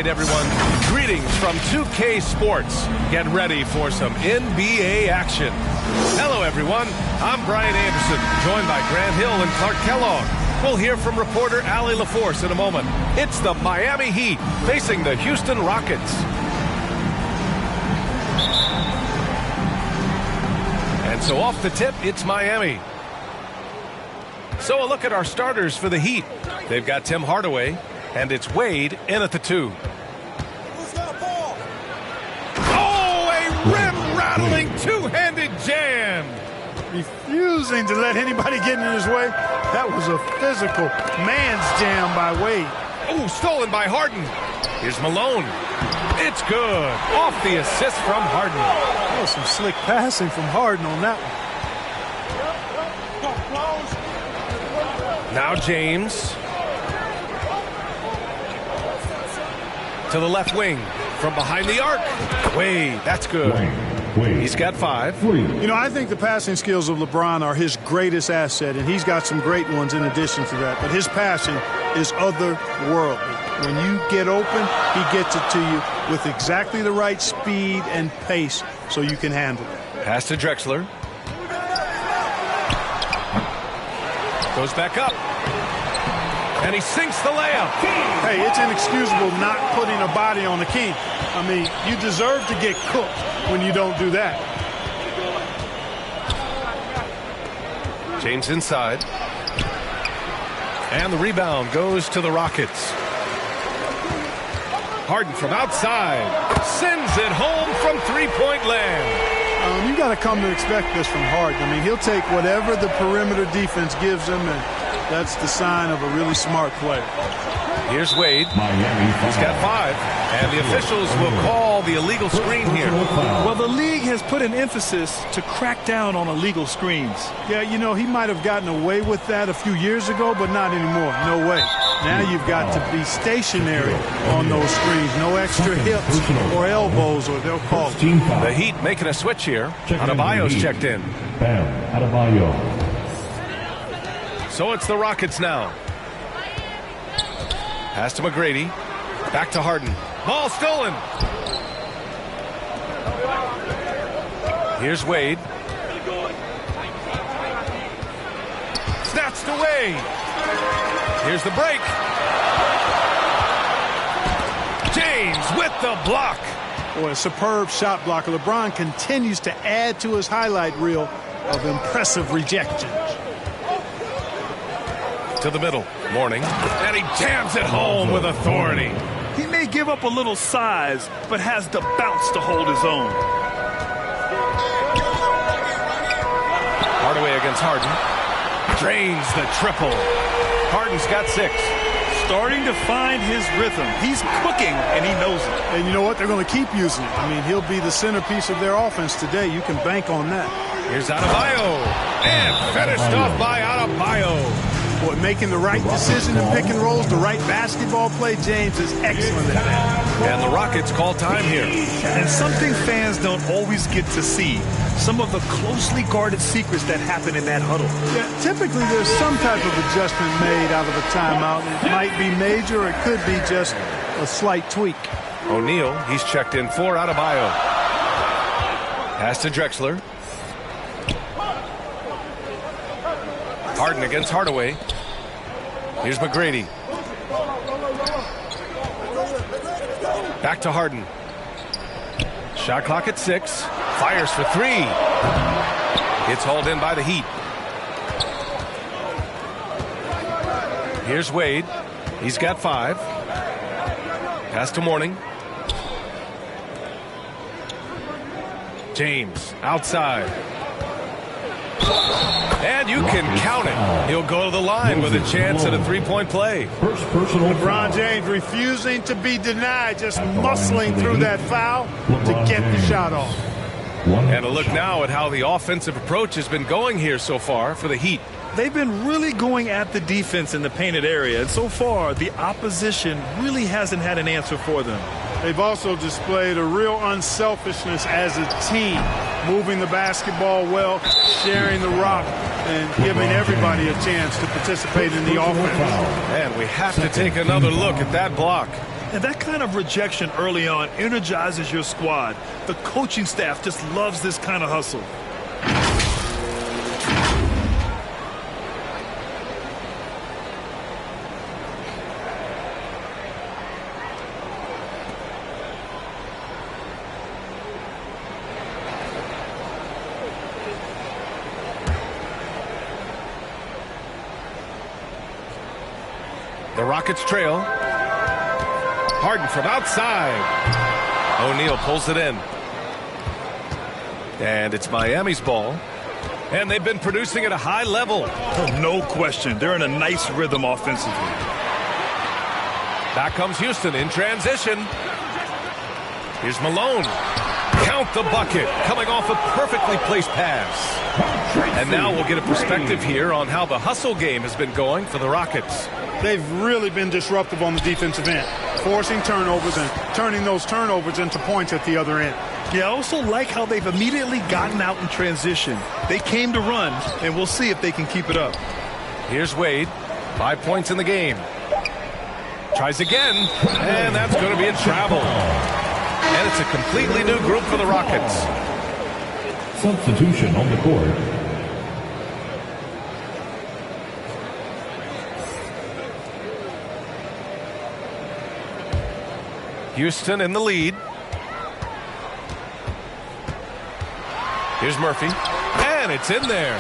right, everyone. Greetings from 2K Sports. Get ready for some NBA action. Hello, everyone. I'm Brian Anderson, joined by Grant Hill and Clark Kellogg. We'll hear from reporter Allie LaForce in a moment. It's the Miami Heat facing the Houston Rockets. And so off the tip, it's Miami. So a look at our starters for the Heat. They've got Tim Hardaway, and it's Wade in at the 2. Oh, a rim-rattling two-handed jam. Refusing to let anybody get in his way. That was a physical man's jam by Wade. Oh, stolen by Harden. Here's Malone. It's good. Off the assist from Harden. That was some slick passing from Harden on that one. Now James. To the left wing. From behind the arc. Wade, that's good. He's got 5. You know, I think the passing skills of LeBron are his greatest asset, and he's got some great ones in addition to that. But his passing is otherworldly. When you get open, he gets it to you with exactly the right speed and pace so you can handle it. Pass to Drexler. Goes back up. And he sinks the layup. Hey, it's inexcusable not putting a body on the king. I mean, you deserve to get cooked when you don't do that. James inside. And the rebound goes to the Rockets. Harden from outside. Sends it home from three-point land. You got to come to expect this from Harden. I mean, he'll take whatever the perimeter defense gives him, and that's the sign of a really smart player. Here's Wade. He's got 5. And the officials will call the illegal screen here. Well, the league has put an emphasis to crack down on illegal screens. Yeah, you know, he might have gotten away with that a few years ago, but not anymore. No way. Now you've got to be stationary on those screens. No extra hips or elbows, or they'll call it. The Heat making a switch here. Adebayo's checked in. So it's the Rockets now. Pass to McGrady. Back to Harden. Ball stolen. Here's Wade. Snatched away. Here's the break. James with the block. Boy, a superb shot blocker. LeBron continues to add to his highlight reel of impressive rejections. To the middle. Mourning. And he jams it home with authority. He may give up a little size, but has the bounce to hold his own. Hardaway against Harden. Drains the triple. Harden's got 6. Starting to find his rhythm. He's cooking, and he knows it. And you know what? They're going to keep using it. I mean, he'll be the centerpiece of their offense today. You can bank on that. Here's Adebayo. And finished off by Adebayo. Boy, making the right decision in pick and rolls, the right basketball play, James is excellent at that. And the Rockets call time here. And something fans don't always get to see. Some of the closely guarded secrets that happen in that huddle. Yeah, typically there's some type of adjustment made out of a timeout. It might be major, or it could be just a slight tweak. O'Neal, he's checked in for Adebayo. Pass to Drexler. Harden against Hardaway. Here's McGrady. Back to Harden. Shot clock at 6. Fires for 3. It's hauled in by the Heat. Here's Wade. He's got 5. Pass to Mourning. James outside. And you can count it. He'll go to the line with a chance at a three-point play. LeBron James refusing to be denied, just muscling through that foul to get the shot off. And a look now at how the offensive approach has been going here so far for the Heat. They've been really going at the defense in the painted area, and so far the opposition really hasn't had an answer for them. They've also displayed a real unselfishness as a team, moving the basketball well, sharing the rock, and giving everybody a chance to participate in the offense. And we have to take another look at that block. And that kind of rejection early on energizes your squad. The coaching staff just loves this kind of hustle. The Rockets trail. Harden from outside. O'Neal pulls it in. And it's Miami's ball. And they've been producing at a high level. Oh, no question. They're in a nice rhythm offensively. Back comes Houston in transition. Here's Malone. Count the bucket. Coming off a perfectly placed pass. And now we'll get a perspective here on how the hustle game has been going for the Rockets. They've really been disruptive on the defensive end, forcing turnovers and turning those turnovers into points at the other end. Yeah, I also like how they've immediately gotten out in transition. They came to run, and we'll see if they can keep it up. Here's Wade. 5 points in the game. Tries again, and that's going to be in travel. And it's a completely new group for the Rockets. Substitution on the court. Houston in the lead. Here's Murphy. And it's in there.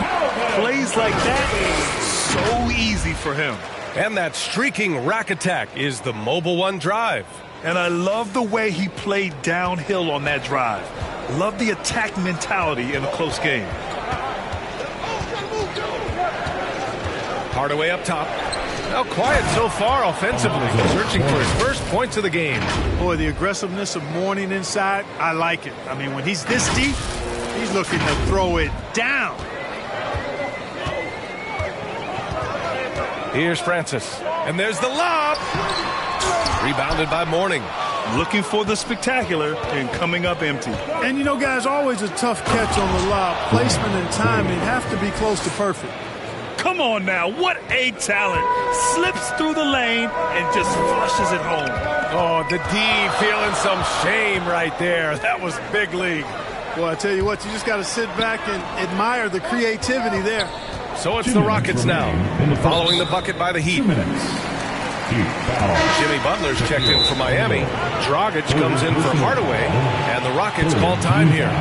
Plays like that, so easy for him. And that streaking rack attack is the Mobile One drive. And I love the way he played downhill on that drive. Love the attack mentality in a close game. Hardaway up top. Now quiet so far offensively, searching for his first points of the game. Boy, the aggressiveness of Mourning inside, I like it. I mean, when he's this deep, he's looking to throw it down. Here's Francis. And there's the lob. Rebounded by Mourning. Looking for the spectacular and coming up empty. And, you know, guys, always a tough catch on the lob. Placement and timing have to be close to perfect. Come on now, what a talent. Slips through the lane and just flushes it home. Oh, the D feeling some shame right there. That was big league. Well, I tell you what, you just got to sit back and admire the creativity there. So it's the Rockets now, following the bucket by the Heat. 2 minutes. Jimmy Butler's checked in for Miami. Dragic comes in for Hardaway, and the Rockets call time here.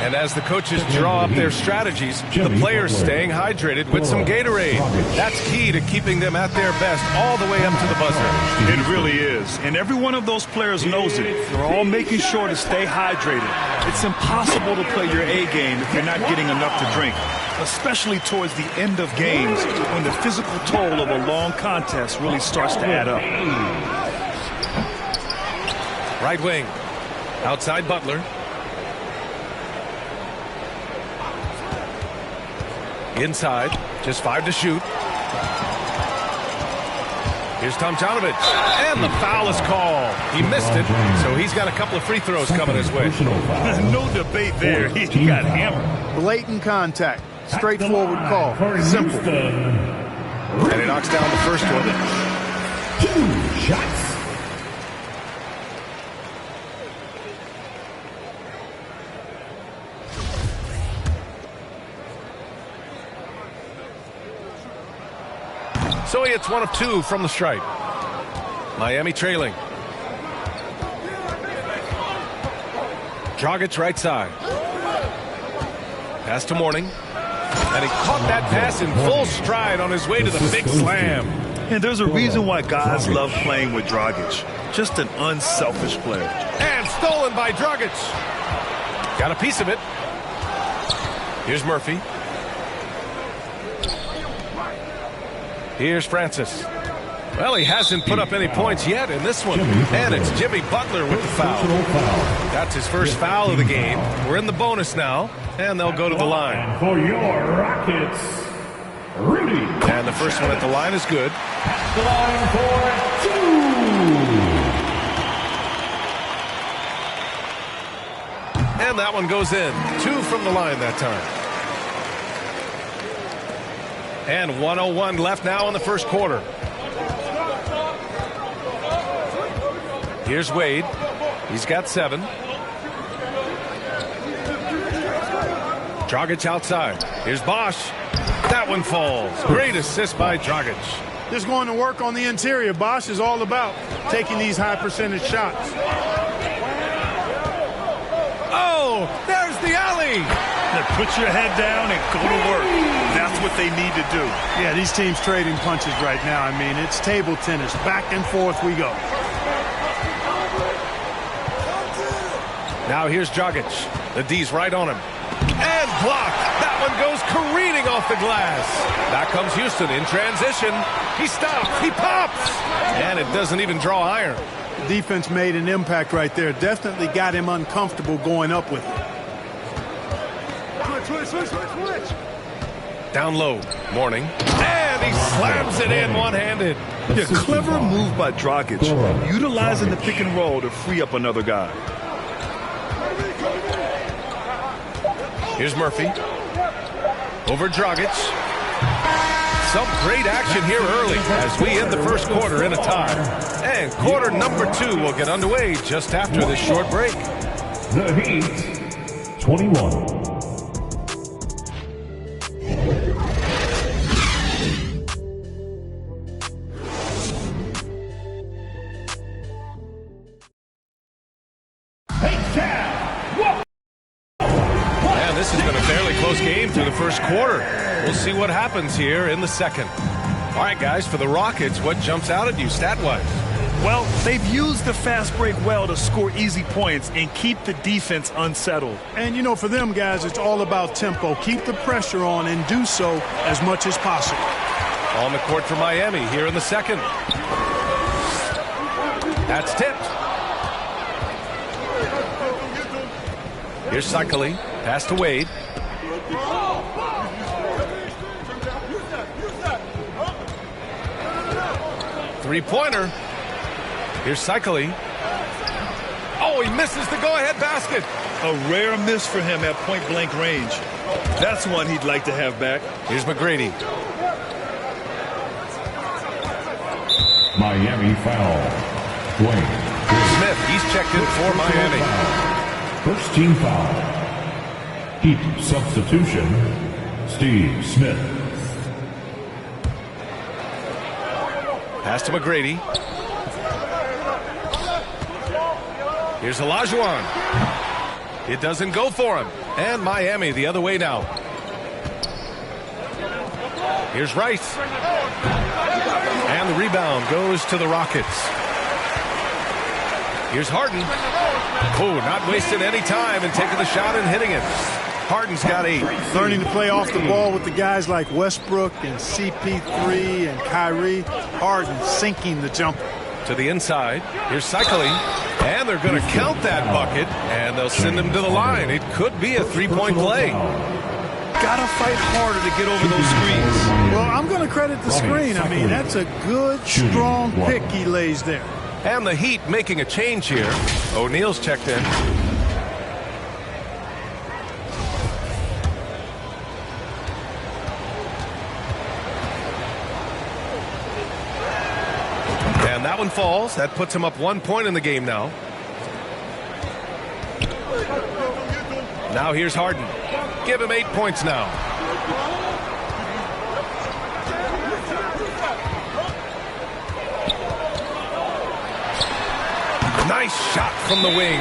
And as the coaches draw up their strategies, the players staying hydrated with some Gatorade. That's key to keeping them at their best all the way up to the buzzer. It really is. And every one of those players knows it. They're all making sure to stay hydrated. It's impossible to play your A game if you're not getting enough to drink, especially towards the end of games when the physical toll of a long contest really starts to add up. Right wing. Outside Butler. Inside, just 5 to shoot. Here's Tomjanovich, and the foul is called. He missed it, so he's got a couple of free throws coming his way. No debate there. He got hammered. Blatant contact. Straightforward call. Simple. And he knocks down the first one. 2 shots. So he hits 1 of 2 from the stripe. Miami trailing. Dragic right side. Pass to Mourning. And he caught that pass in full stride on his way to the big slam. And there's a reason why guys love playing with Dragic. Just an unselfish player. And stolen by Dragic. Got a piece of it. Here's Murphy. Here's Francis. Well, he hasn't put up any points yet in this one. And it's Jimmy Butler with the foul. That's his first foul of the game. We're in the bonus now, and they'll go to the line. For your Rockets, Rudy. And the first one at the line is good. The line for 2. And that one goes in. 2 from the line that time. And 1:01 left now in the first quarter. Here's Wade. He's got 7. Dragic outside. Here's Bosch. That one falls. Great assist by Dragic. Just going to work on the interior. Bosch is all about taking these high percentage shots. Oh, there's the alley. Put your head down and go to work. That's what they need to do. Yeah, these teams trading punches right now. I mean, it's table tennis. Back and forth we go. Now here's Dragic. The D's right on him. And blocked. That one goes careening off the glass. Back comes Houston in transition. He stops. He pops. And it doesn't even draw iron. Defense made an impact right there. Definitely got him uncomfortable going up with it. Switch. Down low. Mourning. And he slams it in one-handed. Yeah, clever move by Dragic. Utilizing the pick and roll to free up another guy. Here's Murphy. Over Dragic. Some great action here early as we end the first quarter in a tie. And quarter number 2 will get underway just after this short break. The Heat, 21. This has been a fairly close game through the first quarter. We'll see what happens here in the second. All right, guys, for the Rockets, what jumps out at you stat-wise? Well, they've used the fast break well to score easy points and keep the defense unsettled. And, you know, for them guys, it's all about tempo. Keep the pressure on and do so as much as possible. On the court for Miami here in the second. That's tipped. Here's Cycli. Pass to Wade. Three-pointer. Here's Cycli. Oh, he misses the go-ahead basket. A rare miss for him at point-blank range. That's one he'd like to have back. Here's McGrady. Miami foul. Dwayne Smith, he's checked in for Miami. First team foul. Heat substitution, Steve Smith. Pass to McGrady. Here's Olajuwon. It doesn't go for him. And Miami the other way now. Here's Rice. And the rebound goes to the Rockets. Here's Harden. Oh, not wasting any time and taking the shot and hitting it. Harden's got 8. Learning to play off the ball with the guys like Westbrook and CP3 and Kyrie. Harden sinking the jumper. To the inside. Here's Cycli. And they're going to count that bucket. And they'll send him to the line. It could be a 3-point play. Gotta fight harder to get over those screens. Well, I'm going to credit the screen. I mean, that's a good, strong pick he lays there. And the Heat making a change here. O'Neal's checked in. And that one falls. That puts him up 1 point in the game now. Now here's Harden. Give him 8 points now. Nice shot from the wing.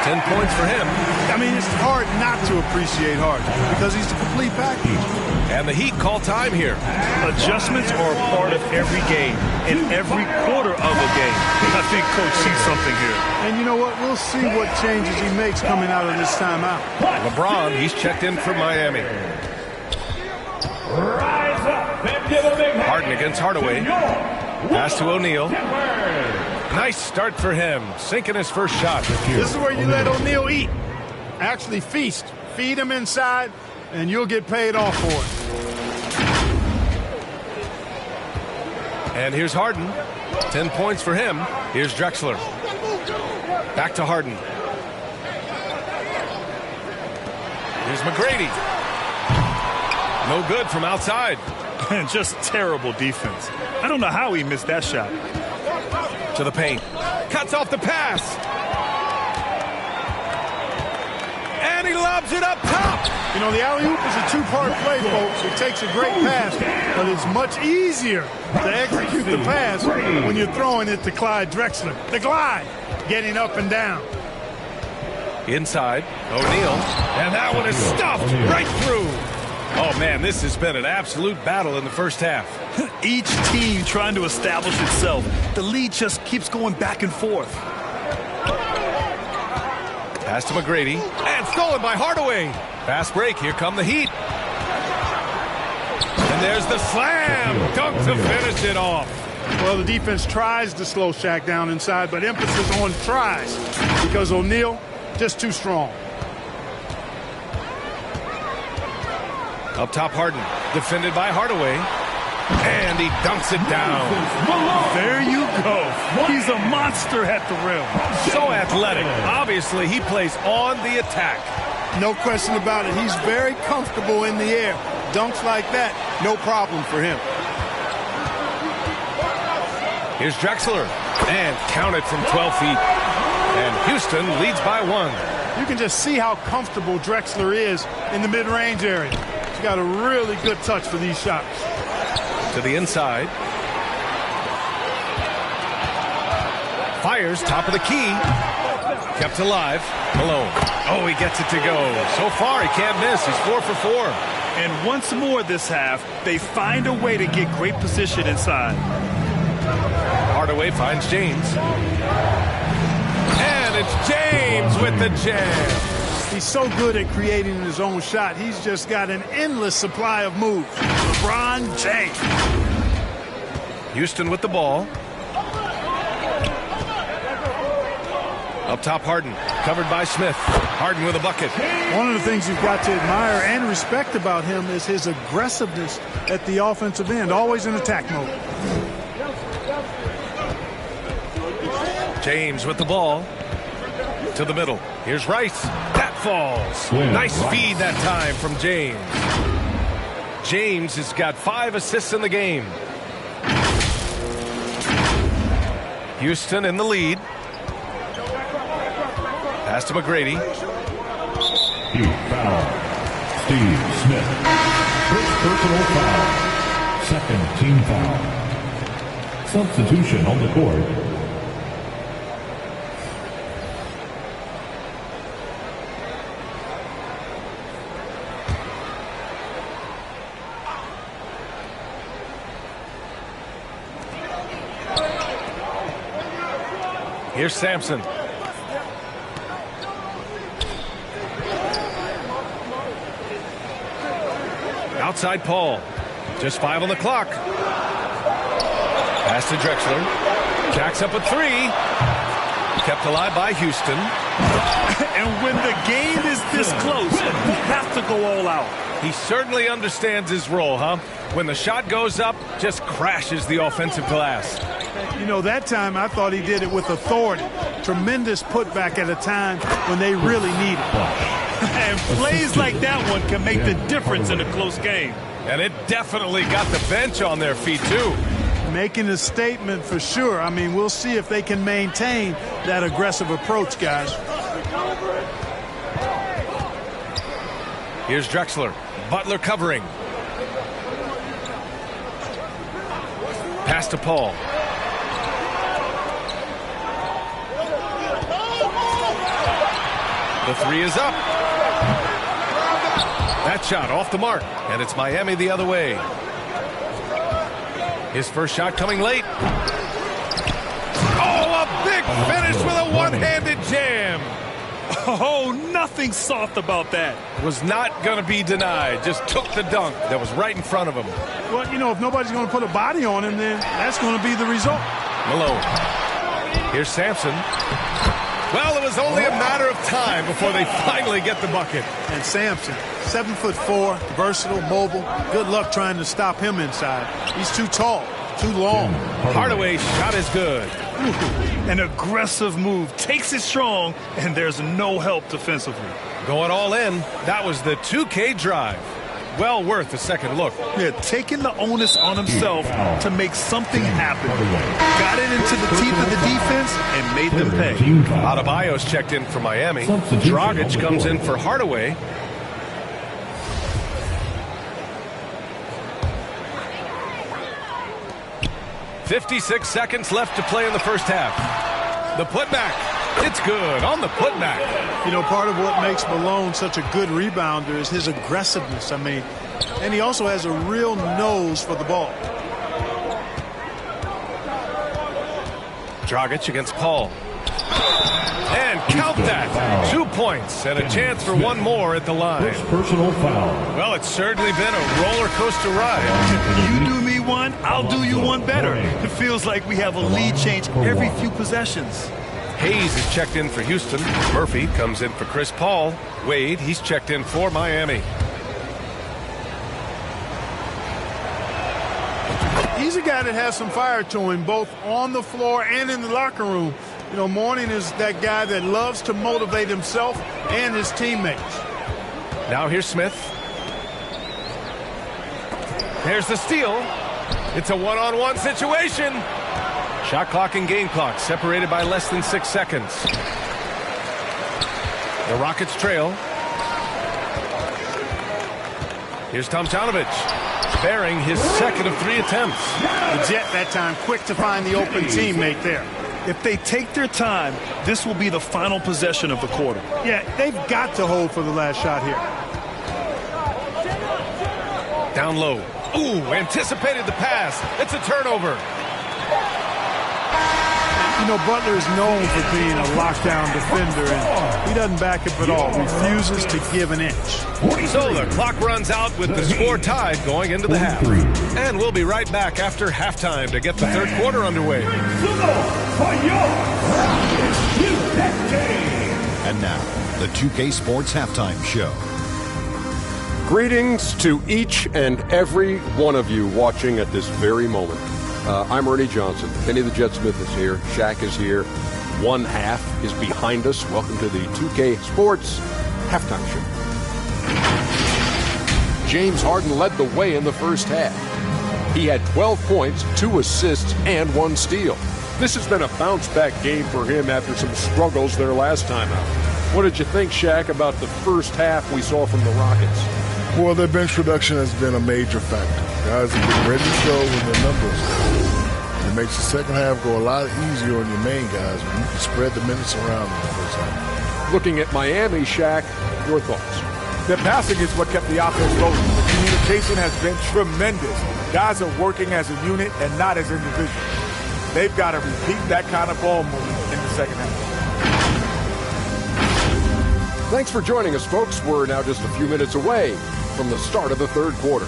10 points for him. I mean, it's hard not to appreciate Harden because he's a complete package. And the Heat call time here. Adjustments are a part of every game, in every quarter of a game. I think Coach sees something here. And you know what? We'll see what changes he makes coming out of this timeout. LeBron, he's checked in for Miami. Harden against Hardaway. Pass to O'Neal. Nice start for him, sinking his first shot. This is where you let O'Neal eat. Actually feast. Feed him inside, and you'll get paid off for it. And here's Harden. 10 points for him. Here's Drexler. Back to Harden. Here's McGrady. No good from outside. And just terrible defense. I don't know how he missed that shot. To the paint. Cuts off the pass. And he lobs it up top. You know, the alley-oop is a two-part play, folks. It takes a great pass, but it's much easier to execute the pass when you're throwing it to Clyde Drexler. The glide, getting up and down. Inside, O'Neal. And that one is stuffed right through. Oh, man, this has been an absolute battle in the first half. Each team trying to establish itself. The lead just keeps going back and forth. Pass to McGrady. And stolen by Hardaway. Fast break. Here come the Heat. And there's the slam. Dunk to finish it off. Well, the defense tries to slow Shaq down inside, but emphasis on tries because O'Neal just too strong. Up top, Harden. Defended by Hardaway. And he dunks it down. There you go. He's a monster at the rim. So athletic. Obviously, he plays on the attack. No question about it. He's very comfortable in the air. Dunks like that, no problem for him. Here's Drexler. And counted from 12 feet. And Houston leads by 1. You can just see how comfortable Drexler is in the mid-range area. He's got a really good touch for these shots. To the inside. Fires top of the key. Kept alive. Malone. Oh, he gets it to go. So far, he can't miss. He's 4 for 4. And once more this half, they find a way to get great position inside. Hardaway finds James. And it's James with the jam. He's so good at creating his own shot. He's just got an endless supply of moves. LeBron James. Houston with the ball. Up top, Harden. Covered by Smith. Harden with a bucket. One of the things you've got to admire and respect about him is his aggressiveness at the offensive end. Always in attack mode. James with the ball. To the middle. Here's Rice. That falls. Nice feed that time from James. James has got 5 assists in the game. Houston in the lead. Pass to McGrady. Heat foul. Steve Smith. First personal foul. Second team foul. Substitution on the court. Here's Sampson. Outside Paul. Just 5 on the clock. Pass to Drexler. Jacks up a 3. Kept alive by Houston. And when the game is this close, you have to go all out. He certainly understands his role, huh? When the shot goes up, just crashes the offensive glass. You know, that time I thought he did it with authority. Tremendous putback at a time when they really need it. And plays like that one can make the difference in a close game. And it definitely got the bench on their feet, too. Making a statement for sure. I mean, we'll see if they can maintain that aggressive approach, guys. Here's Drexler. Butler covering. Pass to Paul. The 3 is up. That shot off the mark, and it's Miami the other way. His first shot coming late. Oh, a big finish with a one-handed jam. Oh, nothing soft about that. Was not going to be denied. Just took the dunk that was right in front of him. Well, you know, if nobody's going to put a body on him, then that's going to be the result. Malone. Here's Sampson. Well, it was only a matter of time before they finally get the bucket. And Sampson, 7'4", versatile, mobile. Good luck trying to stop him inside. He's too tall, too long. Hardaway's shot is good. An aggressive move, takes it strong, and there's no help defensively. Going all in. That was the 2K drive. well worth a second look. Yeah, taking the onus on himself to make something happen. Got it into the teeth of the defense and made them pay. Adebayo's checked in for Miami. Dragic comes in for Hardaway. "56 seconds left to play in the first half. The putback. It's good on the putback. You know, part of what makes Malone such a good rebounder is his aggressiveness. I mean, and he also has a real nose for the ball. Dragic against Paul. And count that. 2 points and a chance for one more at the line. First personal foul. Well, it's certainly been a roller coaster ride. You do me one, I'll do you one better. It feels like we have a lead change every few possessions. Hayes is checked in for Houston. Murphy comes in for Chris Paul. Wade, he's checked in for Miami. He's a guy that has some fire to him, both on the floor and in the locker room. You know, Mourning is that guy that loves to motivate himself and his teammates. Now here's Smith. There's the steal. It's a one-on-one situation. Shot clock and game clock separated by less than 6 seconds. The Rockets trail. Here's Tomjanovich, bearing his second of 3 attempts. The Jet that time quick to find the open teammate there. If they take their time, this will be the final possession of the quarter. Yeah, they've got to hold for the last shot here. Down low. Ooh, anticipated the pass. It's a turnover. You know, Butler is known for being a lockdown defender, and he doesn't back up at all. Refuses to give an inch. So the clock runs out with the score tied going into the half. And we'll be right back after halftime to get the third quarter underway. And now, the 2K Sports Halftime Show. Greetings to each and every one of you watching at this very moment. I'm Ernie Johnson. Benny the Jet Smith is here. Shaq is here. One half is behind us. Welcome to the 2K Sports Halftime Show. James Harden led the way in the first half. He had 12 points, 2 assists, and 1 steal. This has been a bounce-back game for him after some struggles their last time out. What did you think, Shaq, about the first half we saw from the Rockets? Well, their bench production has been a major factor. Guys are getting ready to go when their numbers go. It makes the second half go a lot easier on your main guys when you can spread the minutes around in the first half. Looking at Miami, Shaq, your thoughts? Their passing is what kept the offense rolling. The communication has been tremendous. Guys are working as a unit and not as individuals. They've got to repeat that kind of ball movement in the second half. Thanks for joining us, folks. We're now just a few minutes away from the start of the third quarter.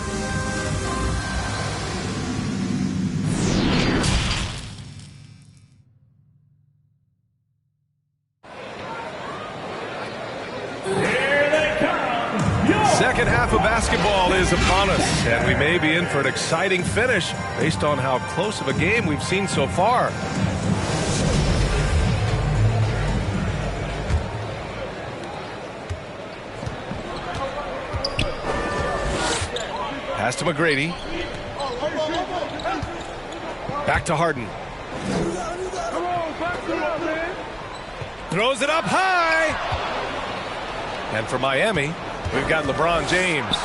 Second half of basketball is upon us, and we may be in for an exciting finish based on how close of a game we've seen so far. Pass to McGrady. Back to Harden. Throws it up high. And for Miami, we've got LeBron James.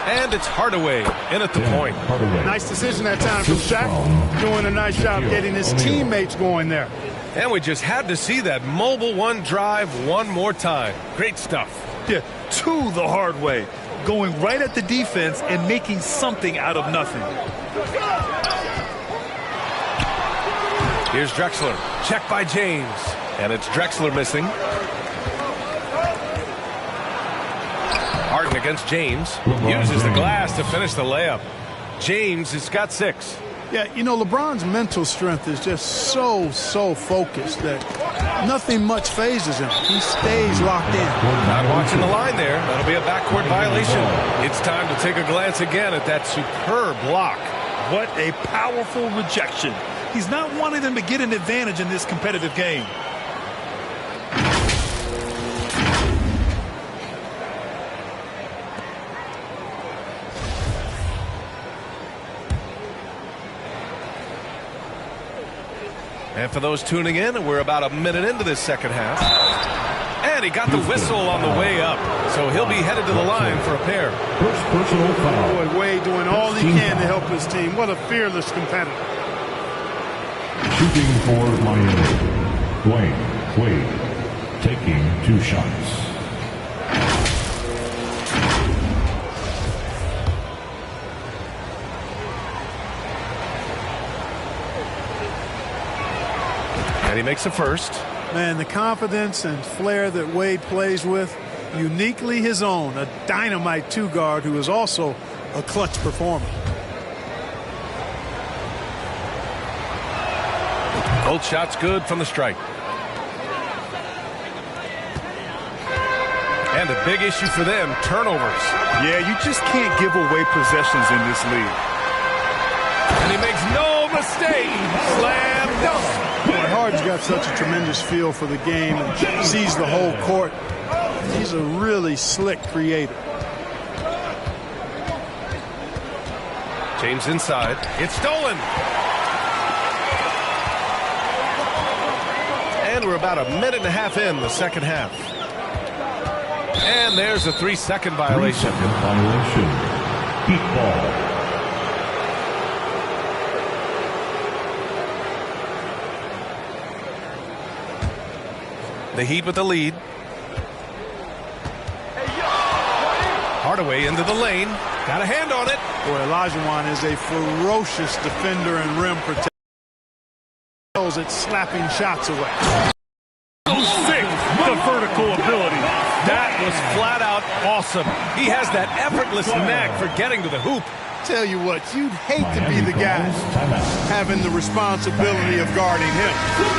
And it's Hardaway in at the point. Nice decision that time from Shaq. Doing a nice job getting his teammates going there. And we just had to see that mobile one drive one more time. Great stuff. Yeah, to the hard way. Going right at the defense and making something out of nothing. Here's Drexler. Check by James. And it's Drexler missing. Harden against James. Uses the glass to finish the layup. James has got 6. Yeah, you know, LeBron's mental strength is just so focused that nothing much phases him. He stays locked in. Not watching the line there. That'll be a backcourt violation. It's time to take a glance again at that superb block. What a powerful rejection. He's not wanting them to get an advantage in this competitive game. And for those tuning in, we're about a minute into this second half. And he got the whistle on the way up. So he'll be headed to the line for a pair. First personal foul. Boy, Wade doing all he can to help his team. What a fearless competitor. Shooting for Miami, Dwayne Wade, taking 2 shots. And he makes the first. Man, the confidence and flair that Wade plays with, uniquely his own. A dynamite 2-guard who is also a clutch performer. Both shots good from the strike. And a big issue for them, turnovers. Yeah, you just can't give away possessions in this league. And he makes no mistake. Slam dunk. Boy, Harden's got such a tremendous feel for the game and sees the whole court. He's a really slick creator. James inside. It's stolen. And we're about a minute and a half in the second half. And there's a 3-second violation. 3-second violation. Heat ball. The Heat with the lead. Hardaway into the lane. Got a hand on it. Boy, Olajuwon is a ferocious defender and rim protector. At slapping shots away. So sick, the vertical ability. That was flat out awesome. He has that effortless knack for getting to the hoop. Tell you what, you'd hate to be the guy having the responsibility of guarding him.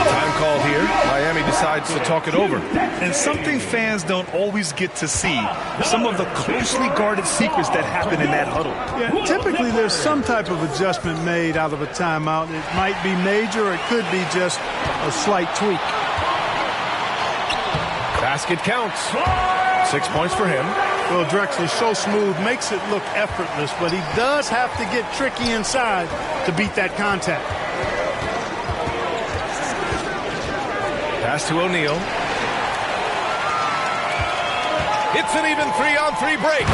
Time called here. Miami decides to talk it over. And something fans don't always get to see, some of the closely guarded secrets that happen in that huddle. Yeah, typically there's some type of adjustment made out of a timeout. It might be major, or it could be just a slight tweak. Basket counts. 6 points for him. Well, Drexler's so smooth, makes it look effortless, but he does have to get tricky inside to beat that contact. Pass to O'Neal. It's an even 3-on-3 break.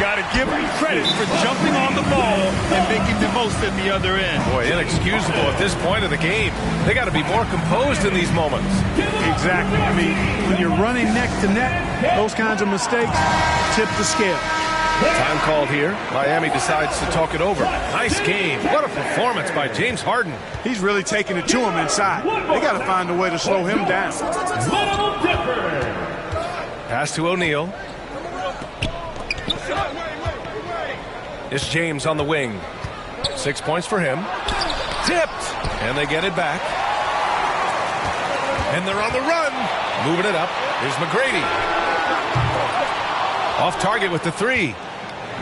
Got to give him credit for jumping on the ball and making the most at the other end. Boy, inexcusable at this point of the game. They got to be more composed in these moments. Exactly. I mean, when you're running neck to neck, those kinds of mistakes tip the scale. Time called here. Miami decides to talk it over. Nice game. What a performance by James Harden. He's really taking it to him inside. They got to find a way to slow him down. Pass to O'Neal. It's James on the wing. 6 points for him. Tipped. And they get it back. And they're on the run. Moving it up. Here's McGrady. Off target with the 3.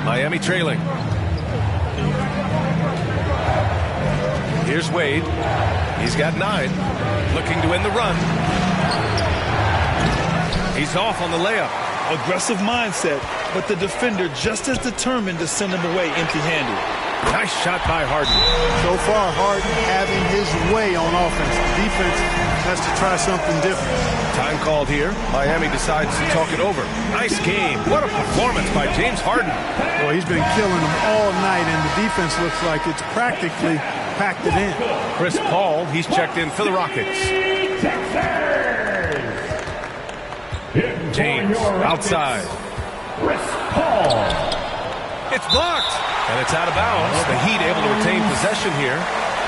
Miami trailing. Here's Wade. He's got 9. Looking to end the run. He's off on the layup. Aggressive mindset, but the defender just as determined to send him away empty-handed. Nice shot by Harden. So far, Harden having his way on offense. Defense has to try something different. Time called here. Miami decides to talk it over. Nice game. What a performance by James Harden. Well, he's been killing them all night, and the defense looks like it's practically packed it in. Chris Paul, he's checked in for the Rockets. James outside. Chris Paul. It's blocked. And it's out of bounds. The Heat able to retain possession here.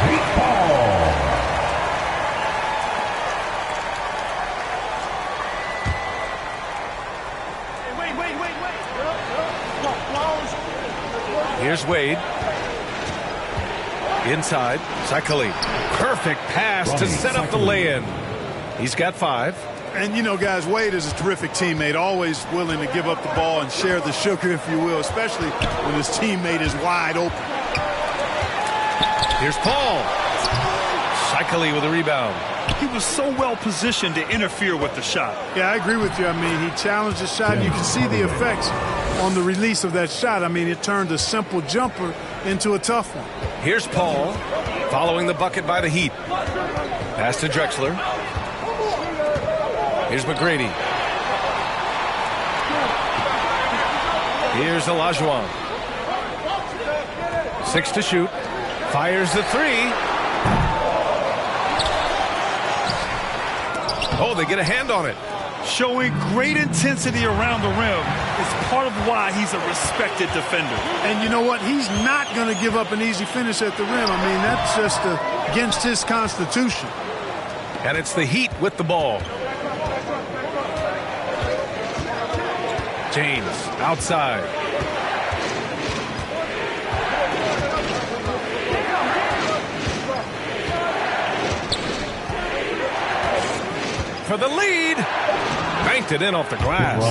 Heat ball. Here's Wade. Inside. Sakali. Perfect pass to set up the lay-in. He's got 5. And, you know, guys, Wade is a terrific teammate, always willing to give up the ball and share the sugar, if you will, especially when his teammate is wide open. Here's Paul. Sakali with a rebound. He was so well positioned to interfere with the shot. Yeah, I agree with you. I mean, he challenged the shot, and you can see the effects on the release of that shot. I mean, it turned a simple jumper into a tough one. Here's Paul, following the bucket by the Heat. Pass to Drexler. Here's McGrady. Here's Olajuwon. 6 to shoot. Fires the 3. Oh, they get a hand on it. Showing great intensity around the rim is part of why he's a respected defender. And you know what? He's not going to give up an easy finish at the rim. I mean, that's just against his constitution. And it's the Heat with the ball. James outside. For the lead. Banked it in off the glass.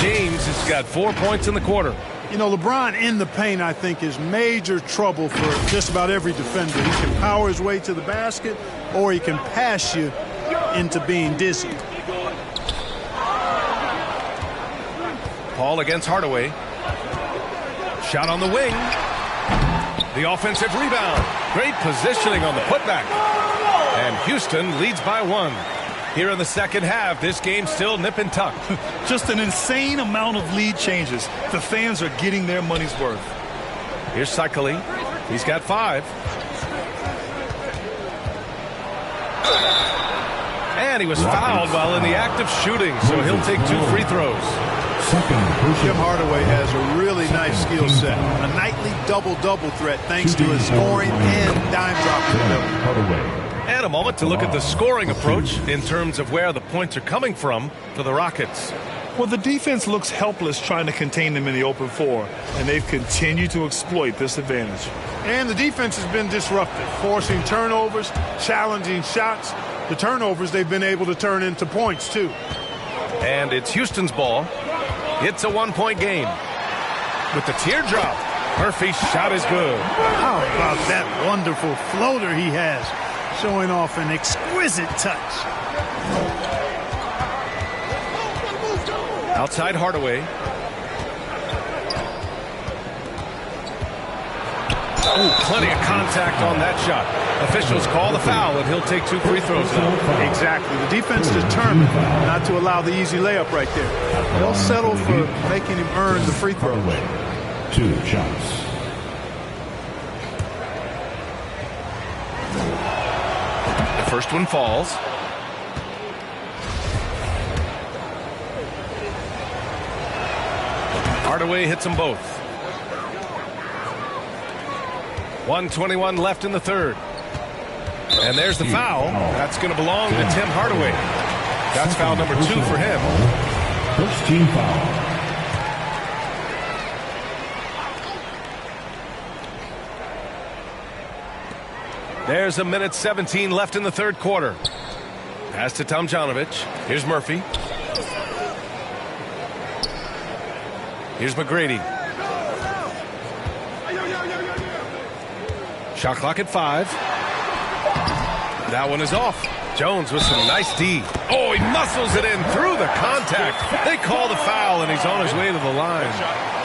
James has got 4 points in the quarter. You know, LeBron in the paint, I think, is major trouble for just about every defender. He can power his way to the basket, or he can pass you into being dizzy. Paul against Hardaway. Shot on the wing. The offensive rebound. Great positioning on the putback. And Houston leads by 1. Here in the second half, this game's still nip and tuck. Just an insane amount of lead changes. The fans are getting their money's worth. Here's Cycli. He's got 5. And he was fouled while in the act of shooting, so he'll take 2 free throws. Tim Hardaway has a really nice skill set. A nightly double-double threat thanks to his scoring and dime-dropping ability. And a moment to look at the scoring approach in terms of where the points are coming from for the Rockets. Well, the defense looks helpless trying to contain them in the open floor, and they've continued to exploit this advantage. And the defense has been disruptive, forcing turnovers, challenging shots. The turnovers they've been able to turn into points, too. And it's Houston's ball. It's a 1-point game. With the teardrop, Murphy's shot is good. How about that wonderful floater he has, showing off an exquisite touch. Outside Hardaway. Oh, plenty of contact on that shot. Officials call the foul, and he'll take 2 free throws now. Exactly. The defense determined not to allow the easy layup right there. They'll settle for making him earn the free throw. 2 shots. The first one falls. Hardaway hits them both. 1:21 left in the third. And there's the foul. That's going to belong to Tim Hardaway. That's foul number 2 for him. First team foul. There's 1:17 left in the third quarter. Pass to Tomljanovic. Here's Murphy. Here's McGrady. Shot clock at 5. That one is off. Jones with some nice D. Oh, he muscles it in through the contact. They call the foul, and he's on his way to the line.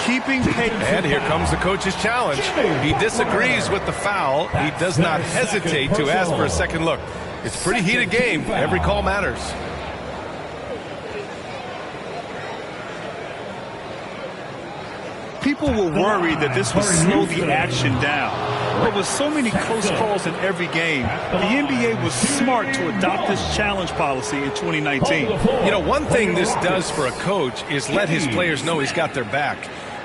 Keeping pace. And here comes the coach's challenge. He disagrees with the foul. He does not hesitate to ask for a second look. It's a pretty heated game. Every call matters. People were worried that this would slow the action down. But with so many close calls in every game, the NBA was smart to adopt this challenge policy in 2019. You know, one thing this does for a coach is let his players know he's got their back.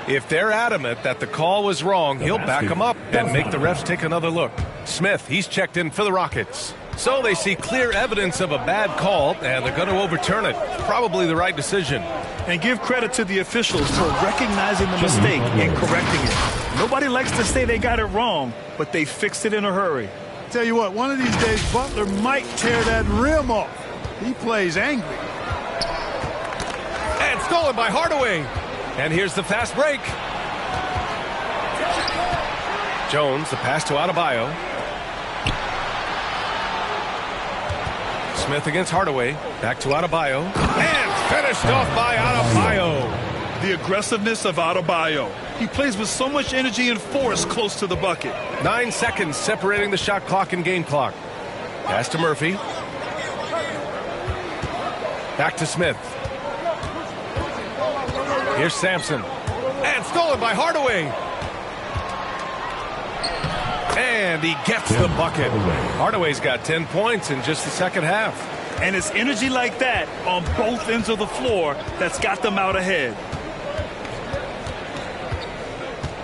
If they're adamant that the call was wrong, he'll back them up and make the refs take another look. Smith, he's checked in for the Rockets. So they see clear evidence of a bad call, and they're going to overturn it. Probably the right decision. And give credit to the officials for recognizing the mistake and correcting it. Nobody likes to say they got it wrong, but they fixed it in a hurry. Tell you what, one of these days, Butler might tear that rim off. He plays angry. And stolen by Hardaway. And here's the fast break. Jones, the pass to Adebayo. Smith against Hardaway. Back to Adebayo. And finished off by Adebayo. The aggressiveness of Adebayo. He plays with so much energy and force close to the bucket. 9 seconds separating the shot clock and game clock. Pass to Murphy. Back to Smith. Here's Sampson. And stolen by Hardaway. And he gets the bucket. Hardaway's got 10 points in just the second half. And it's energy like that on both ends of the floor that's got them out ahead.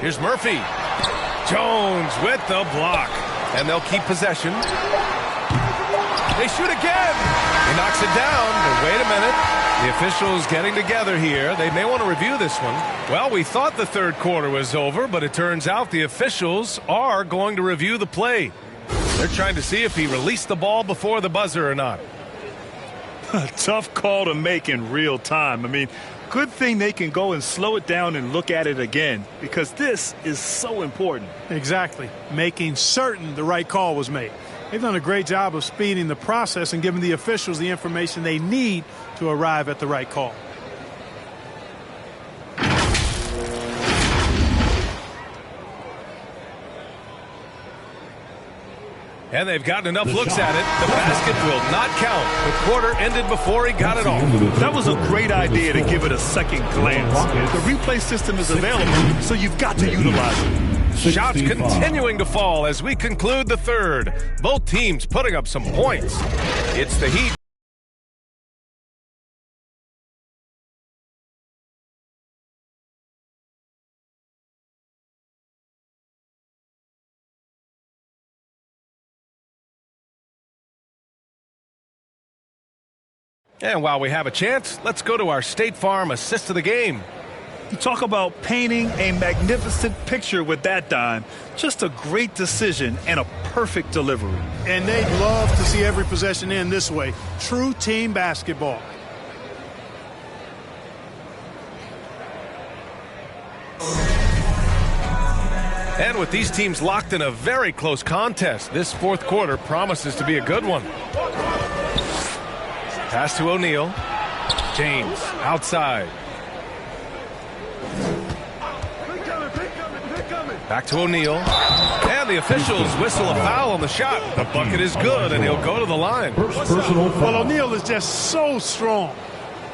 Here's Murphy. Jones with the block. And they'll keep possession. They shoot again. He knocks it down. But wait a minute. The officials getting together here. They may want to review this one. Well, we thought the third quarter was over, but it turns out the officials are going to review the play. They're trying to see if he released the ball before the buzzer or not. A tough call to make in real time. I mean, good thing they can go and slow it down and look at it again, because this is so important. Exactly. Making certain the right call was made. They've done a great job of speeding the process and giving the officials the information they need to arrive at the right call. And they've gotten enough looks at it. The basket will not count. The quarter ended before he got it off. That was a great idea to give it a second glance. The replay system is available, so you've got to utilize it. Shots continuing to fall as we conclude the third. Both teams putting up some points. It's the Heat. And while we have a chance, let's go to our State Farm assist of the game. You talk about painting a magnificent picture with that dime. Just a great decision and a perfect delivery. And they'd love to see every possession end this way. True team basketball. And with these teams locked in a very close contest, this fourth quarter promises to be a good one. Pass to O'Neal. James outside. Back to O'Neal. And the officials whistle a foul on the shot. The bucket is good, and he'll go to the line. Well, O'Neal is just so strong.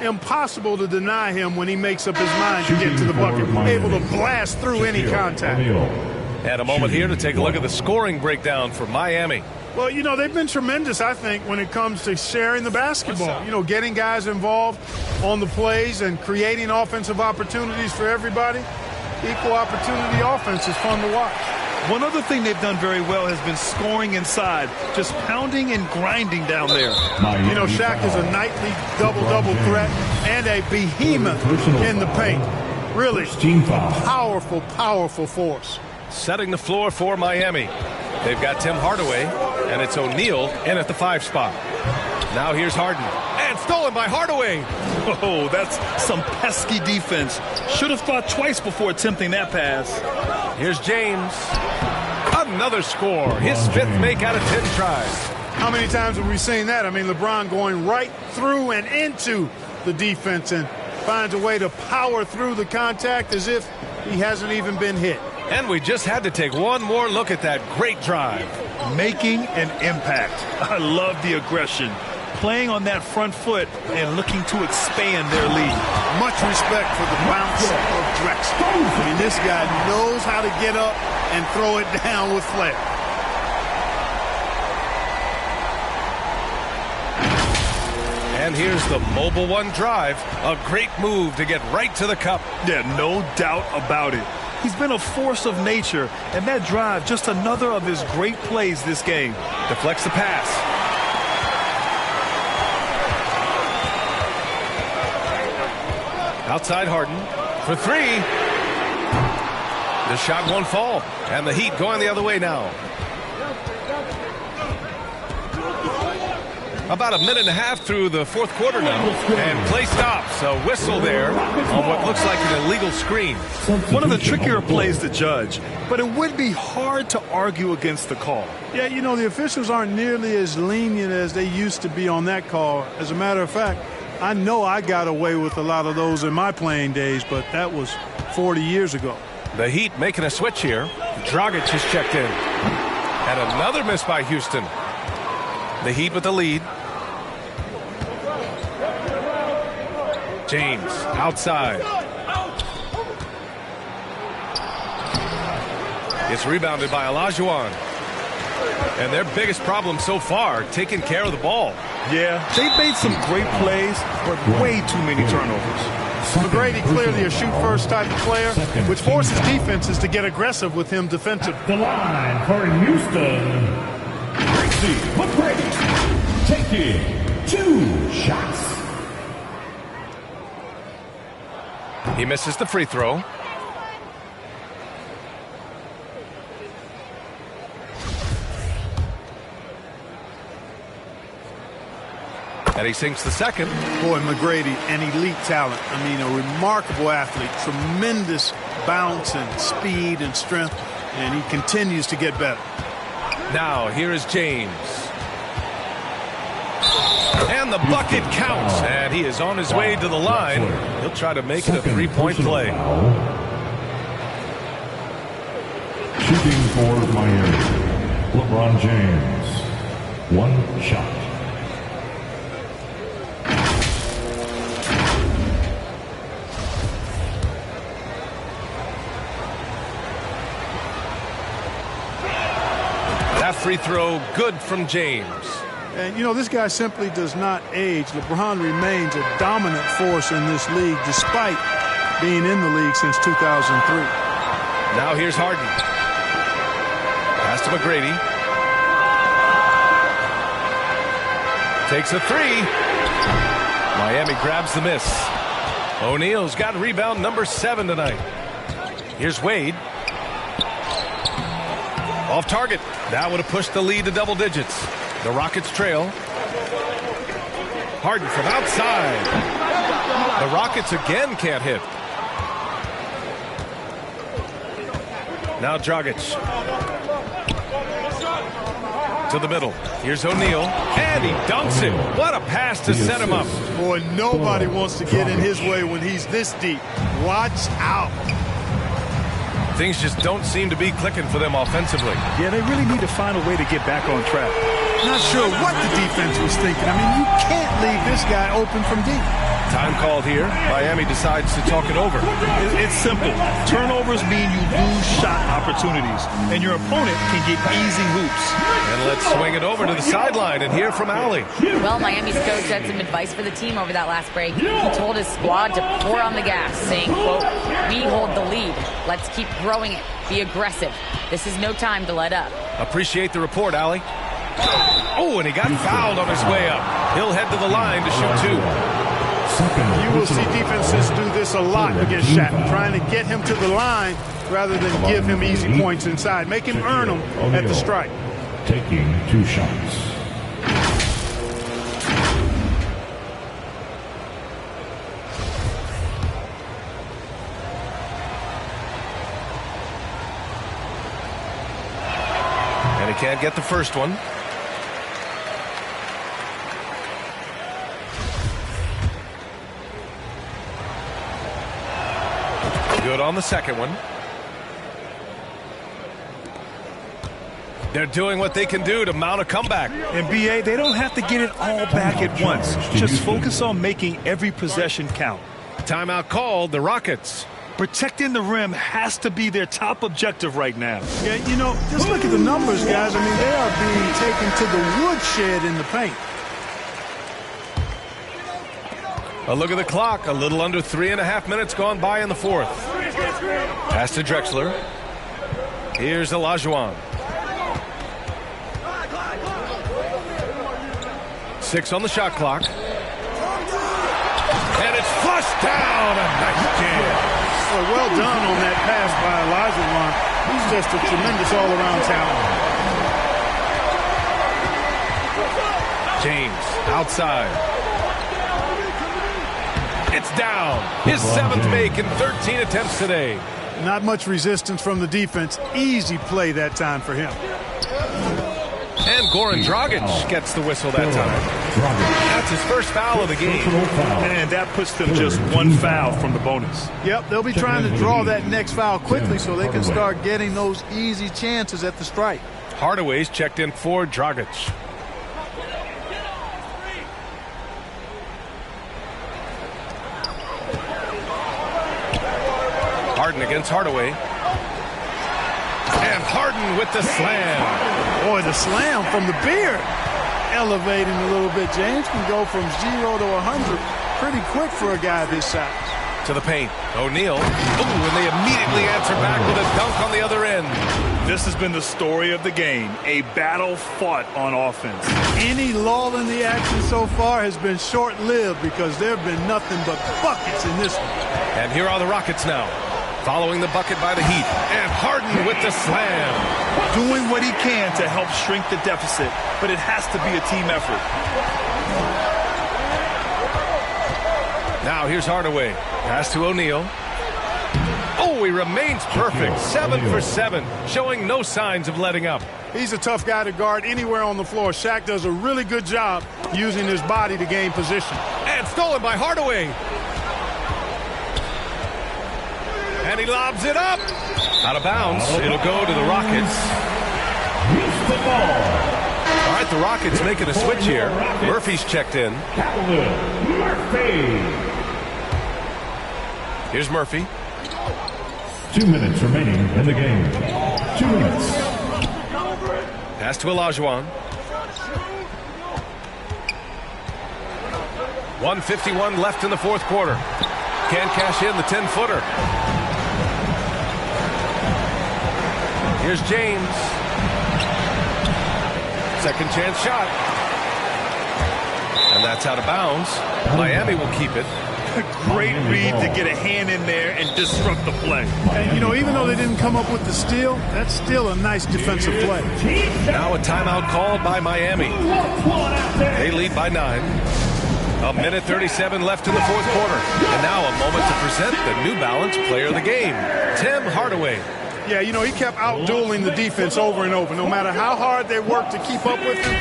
Impossible to deny him when he makes up his mind to get to the bucket. Able to blast through any contact. And a moment here to take a look at the scoring breakdown for Miami. Well, you know, they've been tremendous, I think, when it comes to sharing the basketball. You know, getting guys involved on the plays and creating offensive opportunities for everybody. Equal opportunity offense is fun to watch. One other thing they've done very well has been scoring inside, just pounding and grinding down there. You know, Shaq is a nightly double-double threat and a behemoth in the paint. Really powerful, powerful force. Setting the floor for Miami. They've got Tim Hardaway, and it's O'Neal in at the 5 spot. Now here's Harden. And stolen by Hardaway. Oh, that's some pesky defense. Should have thought twice before attempting that pass. Here's James. Another score. His 5th make out of 10 tries. How many times have we seen that? I mean, LeBron going right through and into the defense and finds a way to power through the contact as if he hasn't even been hit. And we just had to take one more look at that great drive. Making an impact. I love the aggression. Playing on that front foot and looking to expand their lead. Much respect for the bounce of Drexler. I mean, this guy knows how to get up and throw it down with flair. And here's the mobile one drive. A great move to get right to the cup. Yeah, no doubt about it. He's been a force of nature, and that drive, just another of his great plays this game. Deflects the pass. Outside Harden for 3. The shot won't fall, and the Heat going the other way now. About a minute and a half through the fourth quarter now, and play stops. A whistle there on what looks like an illegal screen. One of the trickier plays to judge, but it would be hard to argue against the call. Yeah, you know, the officials aren't nearly as lenient as they used to be on that call. As a matter of fact, I know I got away with a lot of those in my playing days, but that was 40 years ago. The Heat making a switch here. Dragic is checked in. And another miss by Houston. The Heat with the lead. James outside. It's rebounded by Olajuwon. And their biggest problem so far, taking care of the ball. Yeah, they've made some great plays, but way too many turnovers. McGrady clearly a shoot-first type of player, which forces defenses to get aggressive with him defensively. The line for Houston, Tracy McGrady, taking 2 shots. He misses the free throw. And he sinks the second. Boy, McGrady, an elite talent. I mean, a remarkable athlete. Tremendous bounce and speed and strength. And he continues to get better. Now, here is James. And the bucket counts. And he is on his way to the line. He'll try to make it a 3-point play. Shooting for Miami, LeBron James. 1 shot. That free throw good from James. And, you know, this guy simply does not age. LeBron remains a dominant force in this league despite being in the league since 2003. Now here's Harden. Pass to McGrady. Takes a 3. Miami grabs the miss. O'Neal's got rebound number 7 tonight. Here's Wade. Off target. That would have pushed the lead to double digits. The Rockets trail. Harden from outside. The Rockets again can't hit. Now Dragic. To the middle. Here's O'Neal. And he dunks it. What a pass to set him up. Boy, nobody wants to get in his way when he's this deep. Watch out. Things just don't seem to be clicking for them offensively. Yeah, they really need to find a way to get back on track. Not sure what the defense was thinking. I mean, you can't leave this guy open from deep. Time called here. Miami decides to talk it over. It's simple. Turnovers mean you lose shot opportunities, and your opponent can get easy hoops. And let's swing it over to the sideline and hear from Allie. Well, Miami's coach had some advice for the team over that last break. He told his squad to pour on the gas, saying, quote, "We hold the lead. Let's keep growing it. Be aggressive. This is no time to let up." Appreciate the report, Allie. Oh, and he got fouled on his way up. He'll head to the line to shoot 2. You will see defenses do this a lot against Shaq, trying to get him to the line rather than give him easy points inside. Make him earn them at the strike. Taking 2 shots. And he can't get the first one. Good on the second one. They're doing what they can do to mount a comeback. And BA, they don't have to get it all back at once. Just focus on making every possession count. Timeout called, the Rockets. Protecting the rim has to be their top objective right now. Yeah, you know, just look at the numbers, guys. I mean, they are being taken to the woodshed in the paint. A look at the clock. A little under 3.5 minutes gone by in the fourth. Pass to Drexler. Here's Olajuwon. 6 on the shot clock. And it's flushed down. A nice jam. Well done on that pass by Olajuwon. He's just a tremendous all-around talent. James outside. It's down. His 7th make in 13 attempts today. Not much resistance from the defense. Easy play that time for him. And Goran Dragic gets the whistle that time. That's his first foul of the game. And that puts them just 1 foul from the bonus. Yep, they'll be trying to draw that next foul quickly so they can start getting those easy chances at the strike. Hardaway's checked in for Dragic. Harden against Hardaway. And Harden with the slam. Boy, the slam from the beard. Elevating a little bit. James can go from 0 to 100 pretty quick for a guy this size. To the paint. O'Neal. Ooh, and they immediately answer back with a dunk on the other end. This has been the story of the game. A battle fought on offense. Any lull in the action so far has been short-lived because there have been nothing but buckets in this one. And here are the Rockets now. Following the bucket by the Heat. And Harden with the slam. Doing what he can to help shrink the deficit, but it has to be a team effort. Now here's Hardaway. Pass to O'Neal. Oh, he remains perfect. 7 for 7, showing no signs of letting up. He's a tough guy to guard anywhere on the floor. Shaq does a really good job using his body to gain position. And stolen by Hardaway. And he lobs it up. Out of bounds. It'll go to the Rockets. All right, the Rockets making a switch here. Murphy's checked in. Here's Murphy. 2 minutes remaining in the game. 2 minutes. Pass to Olajuwon. 1:51 left in the fourth quarter. Can't cash in the 10-footer. Here's James. Second chance shot. And that's out of bounds. Miami will keep it. Great read to get a hand in there and disrupt the play. And, you know, even though they didn't come up with the steal, that's still a nice defensive play. Now a timeout called by Miami. They lead by 9. A minute 37 left in the fourth quarter. And now a moment to present the New Balance player of the game, Tim Hardaway. Yeah, you know, he kept out-dueling the defense over and over. No matter how hard they worked to keep up with him,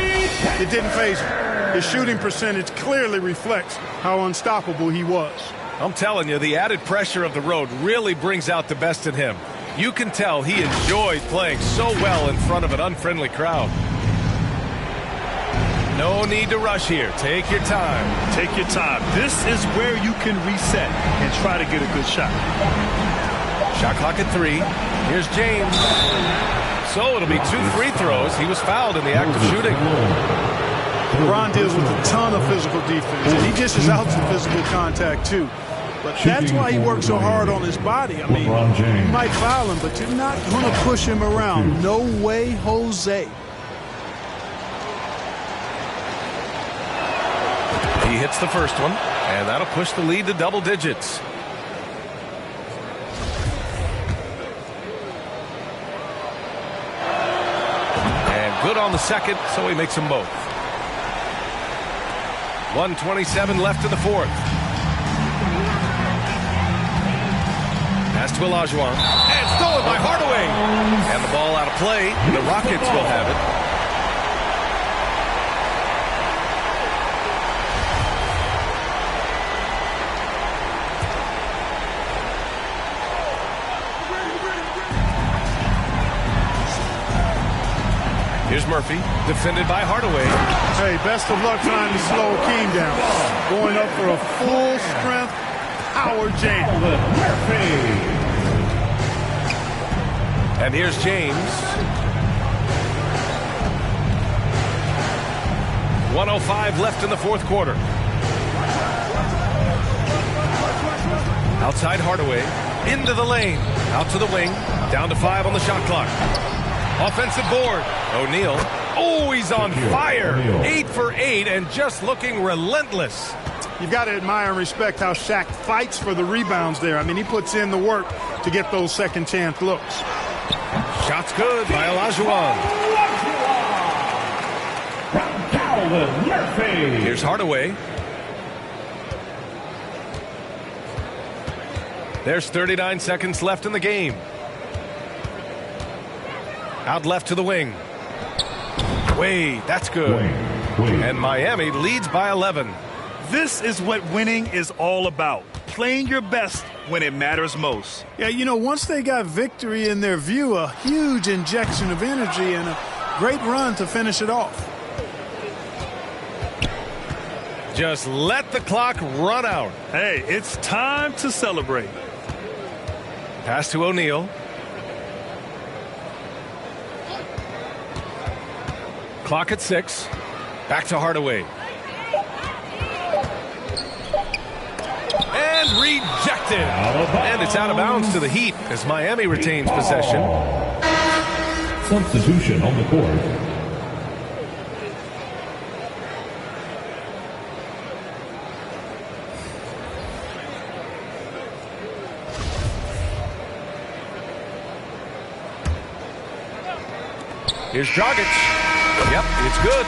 it didn't faze him. His shooting percentage clearly reflects how unstoppable he was. I'm telling you, the added pressure of the road really brings out the best in him. You can tell he enjoyed playing so well in front of an unfriendly crowd. No need to rush here. Take your time. Take your time. This is where you can reset and try to get a good shot. Shot clock at 3. Here's James. So it'll be 2 free throws. He was fouled in the act of shooting. LeBron deals with a ton of physical defense, and he dishes out some physical contact too. But that's why he works so hard on his body. I mean, you might foul him, but you're not going to push him around. No way, Jose. He hits the first one, and that'll push the lead to double digits. And good on the second, so he makes them both. 1:27 left in the fourth. Pass to Olajuwon. And stolen by Hardaway. And the ball out of play. The Rockets will have it. Here's Murphy, defended by Hardaway. Hey, best of luck trying to slow King down. Going up for a full-strength power jam. And here's James. 1:05 left in the fourth quarter. Outside Hardaway, into the lane, out to the wing, down to 5 on the shot clock. Offensive board. O'Neal. Oh, he's on fire. 8 for 8 and just looking relentless. You've got to admire and respect how Shaq fights for the rebounds there. I mean, he puts in the work to get those second chance looks. Shots good by Olajuwon. Here's Hardaway. There's 39 seconds left in the game. Out left to the wing. Wade, that's good. Wade. And Miami leads by 11. This is what winning is all about. Playing your best when it matters most. Yeah, you know, once they got victory in their view, a huge injection of energy and a great run to finish it off. Just let the clock run out. Hey, it's time to celebrate. Pass to O'Neal. Clock at 6. Back to Hardaway. And rejected. And it's out of bounds to the Heat as Miami retains possession. Substitution on the court. Here's Dragic. Yep, it's good.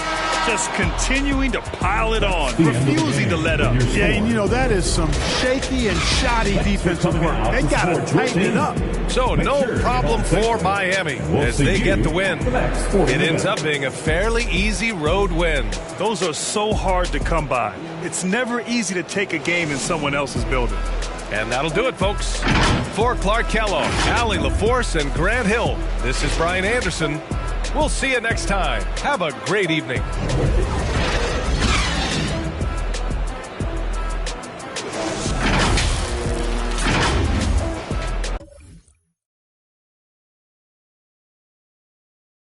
Just continuing to pile it on, refusing to let up. Yeah, and you know, that is some shaky and shoddy defensive work. They got to tighten it up. So no problem for Miami as they get the win. It ends up being a fairly easy road win. Those are so hard to come by. It's never easy to take a game in someone else's building. And that'll do it, folks. For Clark Kellogg, Allie LaForce, and Grant Hill, this is Brian Anderson. We'll see you next time. Have a great evening.